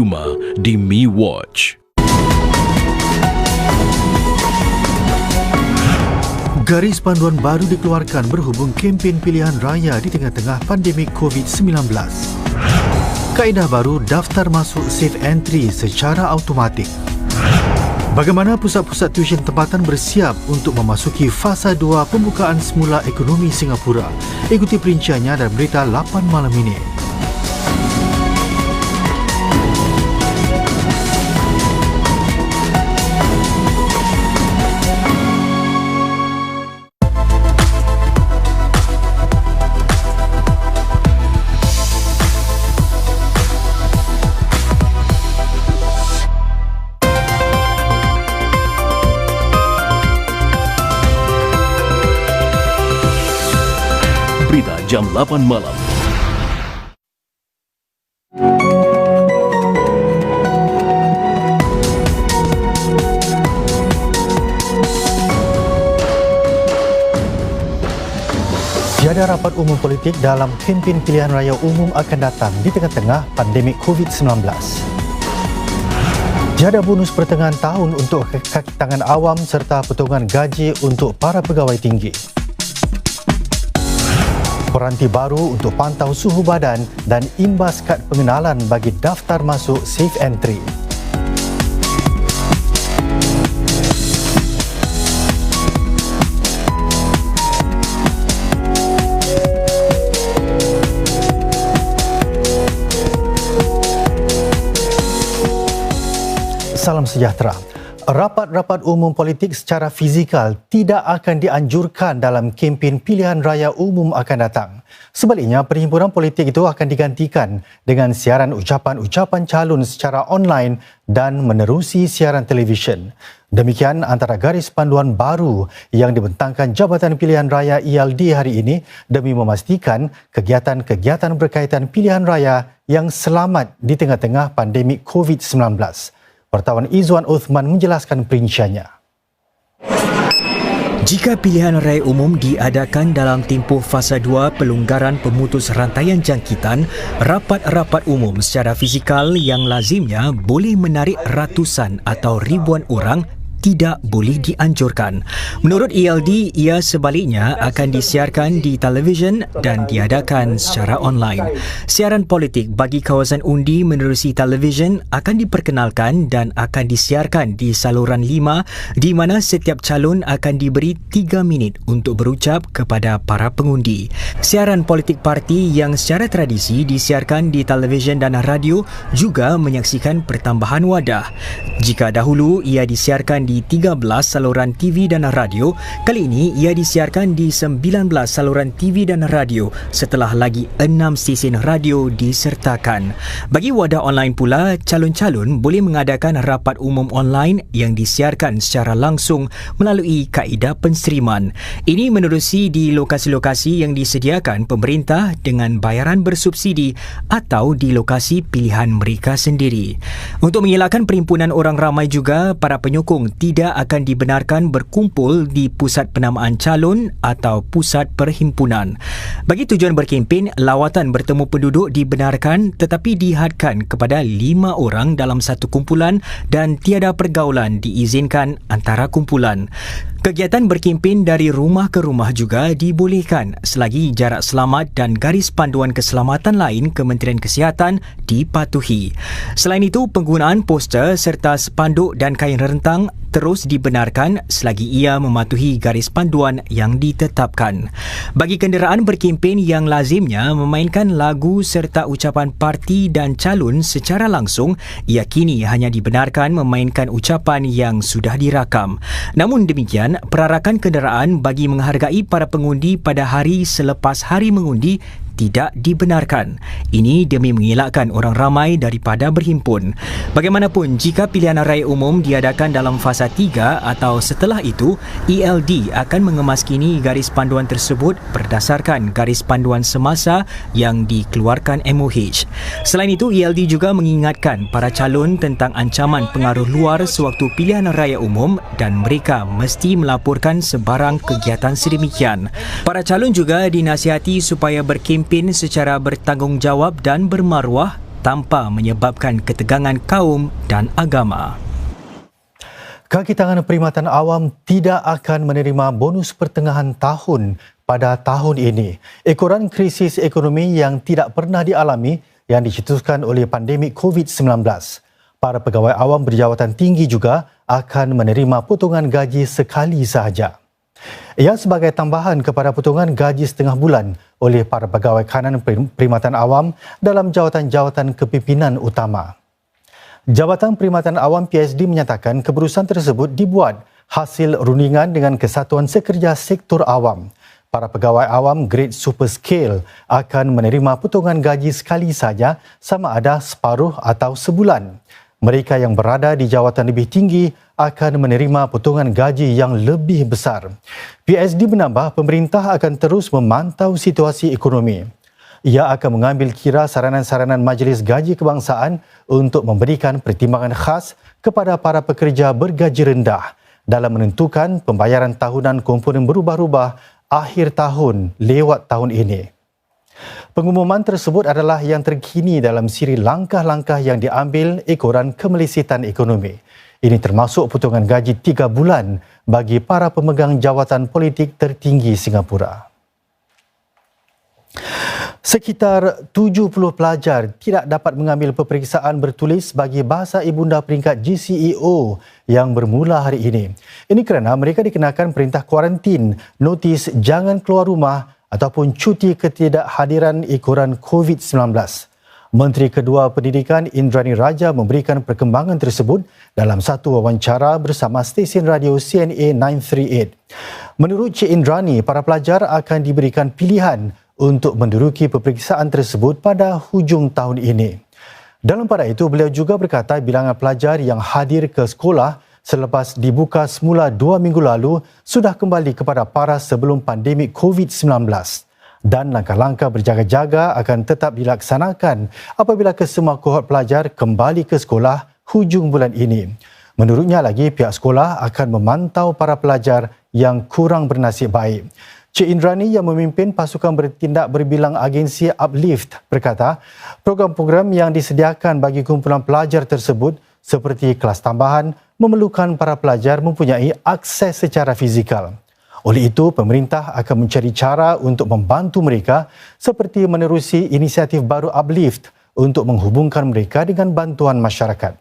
Cuma di Mi Watch. Garis panduan baru dikeluarkan berhubung kempen pilihan raya di tengah-tengah pandemik COVID-19. Kaedah baru daftar masuk safe entry secara automatik. Bagaimana pusat-pusat tuition tempatan bersiap untuk memasuki fasa 2 pembukaan semula ekonomi Singapura? Ikuti perinciannya dalam berita 8 malam ini. Berita jam 8 malam. Tiada rapat umum politik dalam kempen pilihan raya umum akan datang di tengah-tengah pandemik COVID-19. Tiada bonus pertengahan tahun untuk kaki tangan awam serta potongan gaji untuk para pegawai tinggi. Kuarantin baru untuk pantau suhu badan dan imbas kad pengenalan bagi daftar masuk safe entry. Salam sejahtera. Rapat-rapat umum politik secara fizikal tidak akan dianjurkan dalam kempen pilihan raya umum akan datang. Sebaliknya, perhimpunan politik itu akan digantikan dengan siaran ucapan-ucapan calon secara online dan menerusi siaran televisyen. Demikian antara garis panduan baru yang dibentangkan Jabatan Pilihan Raya ELD hari ini demi memastikan kegiatan-kegiatan berkaitan pilihan raya yang selamat di tengah-tengah pandemik COVID-19. Wartawan Izwan Uthman menjelaskan perinciannya. Jika pilihan raya umum diadakan dalam tempoh fasa 2 pelonggaran pemutus rantaian jangkitan, rapat-rapat umum secara fizikal yang lazimnya boleh menarik ratusan atau ribuan orang tidak boleh dianjurkan. Menurut ELD, ia sebaliknya akan disiarkan di televisyen dan diadakan secara online. Siaran politik bagi kawasan undi menerusi televisyen akan diperkenalkan dan akan disiarkan di saluran 5 di mana setiap calon akan diberi 3 minit untuk berucap kepada para pengundi. Siaran politik parti yang secara tradisi disiarkan di televisyen dan radio juga menyaksikan pertambahan wadah. Jika dahulu ia disiarkan di 13 saluran TV dan radio, kali ini ia disiarkan di 19 saluran TV dan radio setelah lagi 6 stesen radio disertakan. Bagi wadah online pula, calon-calon boleh mengadakan rapat umum online yang disiarkan secara langsung melalui kaedah penseriman. Ini menerusi di lokasi-lokasi yang disediakan pemerintah dengan bayaran bersubsidi atau di lokasi pilihan mereka sendiri. Untuk mengelakkan perhimpunan orang ramai juga, para penyokong tidak akan dibenarkan berkumpul di pusat penamaan calon atau pusat perhimpunan. Bagi tujuan berkempen, lawatan bertemu penduduk dibenarkan tetapi dihadkan kepada 5 orang dalam satu kumpulan dan tiada pergaulan diizinkan antara kumpulan. Kegiatan berkempen dari rumah ke rumah juga dibolehkan selagi jarak selamat dan garis panduan keselamatan lain Kementerian Kesihatan dipatuhi. Selain itu, penggunaan poster serta spanduk dan kain rentang terus dibenarkan selagi ia mematuhi garis panduan yang ditetapkan. Bagi kenderaan berkempen yang lazimnya memainkan lagu serta ucapan parti dan calon secara langsung, ia kini hanya dibenarkan memainkan ucapan yang sudah dirakam. Namun demikian, perarakan kenderaan bagi menghargai para pengundi pada hari selepas hari mengundi tidak dibenarkan. Ini demi mengelakkan orang ramai daripada berhimpun. Bagaimanapun, jika pilihan raya umum diadakan dalam fasa 3 atau setelah itu, ELD akan mengemaskini garis panduan tersebut berdasarkan garis panduan semasa yang dikeluarkan MOH. Selain itu, ELD juga mengingatkan para calon tentang ancaman pengaruh luar sewaktu pilihan raya umum dan mereka mesti melaporkan sebarang kegiatan sedemikian. Para calon juga dinasihati supaya berkempen secara bertanggungjawab dan bermaruah tanpa menyebabkan ketegangan kaum dan agama. Kaki tangan perkhidmatan awam tidak akan menerima bonus pertengahan tahun pada tahun ini. Ekoran krisis ekonomi yang tidak pernah dialami yang dicetuskan oleh pandemik COVID-19. Para pegawai awam berjawatan tinggi juga akan menerima potongan gaji sekali sahaja. Ia sebagai tambahan kepada potongan gaji setengah bulan oleh para pegawai kanan perkhidmatan awam dalam jawatan-jawatan kepimpinan utama. Jabatan Perkhidmatan Awam PSD menyatakan keputusan tersebut dibuat hasil rundingan dengan Kesatuan Sekerja Sektor Awam. Para pegawai awam grade super scale akan menerima potongan gaji sekali saja sama ada separuh atau sebulan. Mereka yang berada di jawatan lebih tinggi akan menerima potongan gaji yang lebih besar. PSD menambah pemerintah akan terus memantau situasi ekonomi. Ia akan mengambil kira saranan-saranan Majlis Gaji Kebangsaan untuk memberikan pertimbangan khas kepada para pekerja bergaji rendah dalam menentukan pembayaran tahunan komponen berubah-ubah akhir tahun lewat tahun ini. Pengumuman tersebut adalah yang terkini dalam siri langkah-langkah yang diambil ekoran kemelisitan ekonomi. Ini termasuk potongan gaji 3 bulan bagi para pemegang jawatan politik tertinggi Singapura. Sekitar 70 pelajar tidak dapat mengambil peperiksaan bertulis bagi bahasa ibunda peringkat GCEO yang bermula hari ini. Ini kerana mereka dikenakan perintah kuarantin, notis jangan keluar rumah ataupun cuti ketidakhadiran ekoran COVID-19. Menteri Kedua Pendidikan Indrani Raja memberikan perkembangan tersebut dalam satu wawancara bersama stesen radio CNA 938. Menurut Cik Indrani, para pelajar akan diberikan pilihan untuk menduduki peperiksaan tersebut pada hujung tahun ini. Dalam pada itu, beliau juga berkata bilangan pelajar yang hadir ke sekolah selepas dibuka semula 2 minggu lalu sudah kembali kepada paras sebelum pandemik COVID-19 dan langkah-langkah berjaga-jaga akan tetap dilaksanakan apabila kesemua kohort pelajar kembali ke sekolah hujung bulan ini. Menurutnya lagi, pihak sekolah akan memantau para pelajar yang kurang bernasib baik. Cik Indrani yang memimpin pasukan bertindak berbilang agensi Uplift berkata, program-program yang disediakan bagi kumpulan pelajar tersebut seperti kelas tambahan memerlukan para pelajar mempunyai akses secara fizikal. Oleh itu, pemerintah akan mencari cara untuk membantu mereka seperti menerusi inisiatif baru Uplift untuk menghubungkan mereka dengan bantuan masyarakat.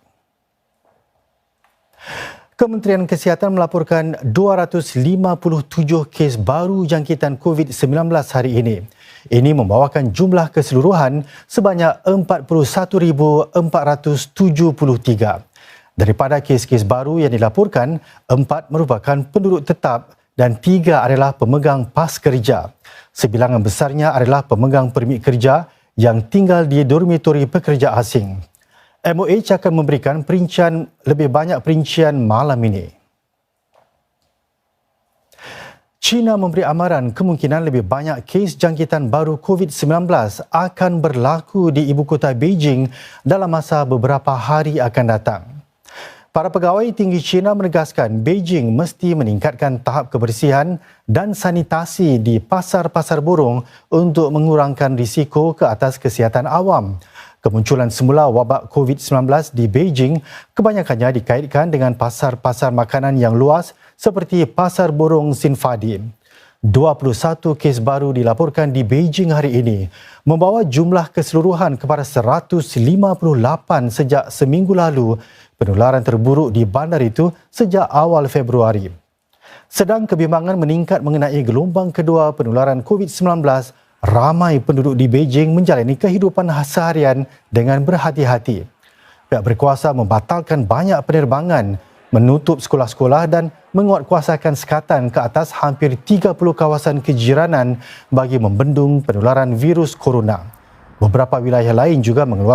Kementerian Kesihatan melaporkan 257 kes baru jangkitan COVID-19 hari ini. Ini membawakan jumlah keseluruhan sebanyak 41,473. Daripada kes-kes baru yang dilaporkan, 4 merupakan penduduk tetap dan 3 adalah pemegang pas kerja. Sebilangan besarnya adalah pemegang permit kerja yang tinggal di dormitori pekerja asing. MOH akan memberikan lebih banyak perincian malam ini. China memberi amaran kemungkinan lebih banyak kes jangkitan baru COVID-19 akan berlaku di ibu kota Beijing dalam masa beberapa hari akan datang. Para pegawai tinggi China menegaskan Beijing mesti meningkatkan tahap kebersihan dan sanitasi di pasar-pasar burung untuk mengurangkan risiko ke atas kesihatan awam. Kemunculan semula wabak COVID-19 di Beijing kebanyakannya dikaitkan dengan pasar-pasar makanan yang luas seperti Pasar Burung Sinfadi. 21 kes baru dilaporkan di Beijing hari ini, membawa jumlah keseluruhan kepada 158 sejak seminggu lalu, penularan terburuk di bandar itu sejak awal Februari. Sedang kebimbangan meningkat mengenai gelombang kedua penularan COVID-19, ramai penduduk di Beijing menjalani kehidupan seharian dengan berhati-hati. Pihak berkuasa membatalkan banyak penerbangan, menutup sekolah-sekolah dan menguatkuasakan sekatan ke atas hampir 30 kawasan kejiranan bagi membendung penularan virus corona. Beberapa wilayah lain juga mengeluarkan